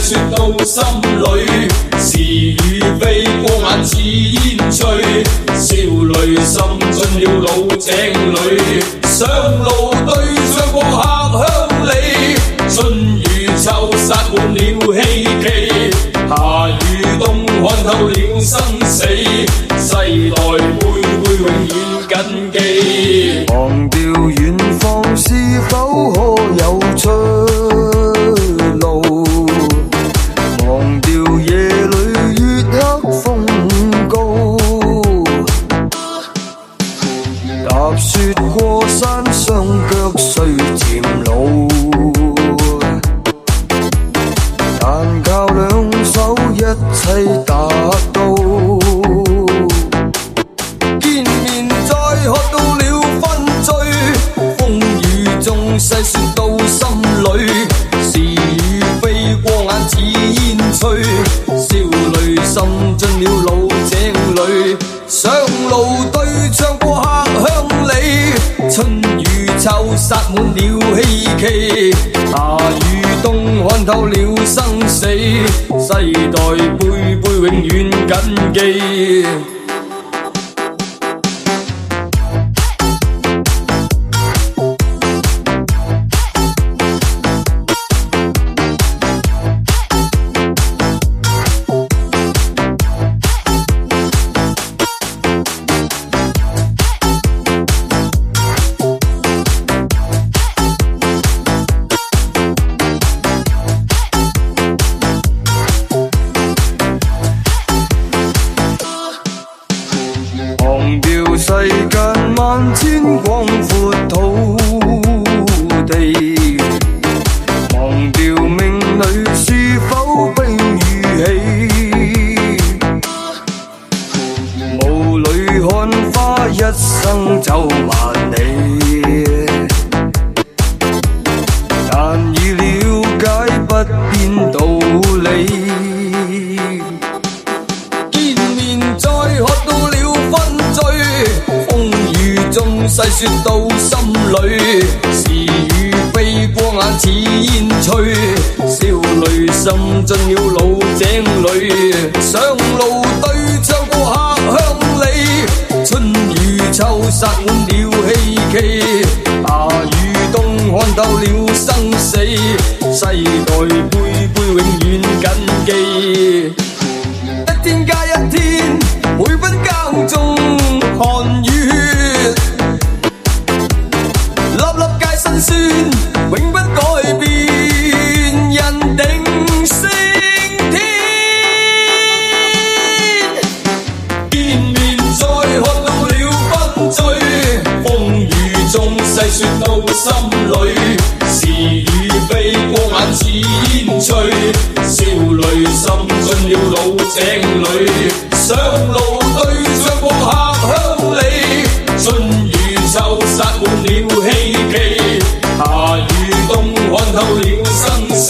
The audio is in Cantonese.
說到心裏，是與非過眼似煙翠，少女滲進了老井裏，上路對唱過客鄉里，春與秋撒滿了希冀，夏與冬看透了生死，世代輩輩永遠謹記。忘掉遠方是否可有出路？忘掉夜裏月黑風高，踏雪過山，雙腳雖漸老，但靠兩手一切達到。見面再喝到了分醉，風雨中細說到心裏，是與非過眼似煙翠，少女滲進了老井裏，上路對唱過客鄉里，春與秋撒滿了希冀，夏與冬看透了生死，世代輩輩永遠謹記。忘掉世間萬千廣闊土地，忘掉命裏是否悲與喜，霧裏看花一生走萬里，但已了解不變道理，見面再喝到了分醉，風雨中細說到心裏，是與非過眼似煙翠，少女滲進了老井裏，上路對唱過客鄉里，春與秋撒滿了希冀，夏與冬看透了生死，世代輩輩永遠謹記。一天加一天，每分耕種汗與血，粒粒皆辛酸，永不改變，人定勝天。見面再喝到了分醉，風雨中細說到心裏，是與非過眼似煙翠，少女滲進了老井裏，上路對唱過客鄉里，春與秋撒滿了希冀，夏與冬看透了生死。